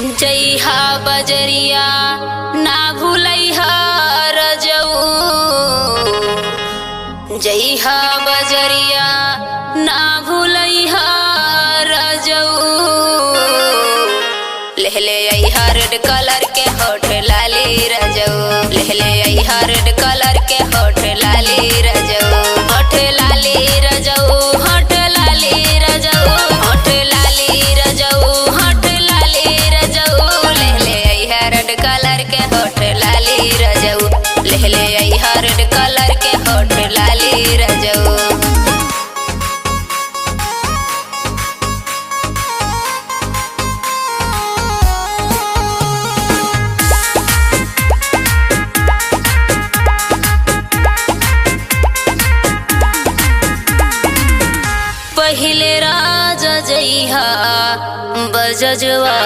जइहा बजरिया ना भूलैहा रजऊ, जइहा बजरिया ना भूलैहा रजऊ। लेहले अइहा रेड कलर के होठ लाली रजऊ, लेहले अइहा रेड कलर के होठ लाली रजऊ। होठ लाली रजऊ, होठ लाली रजऊ, होठ लाली रजऊ, होठ लाली रजऊ। लेहले अइहा रेड कलर के होठ लाली रजऊ, लेहले अइहा रेड कलर के होठ लाली रजऊ। पहिले राजा जइहा बजजवा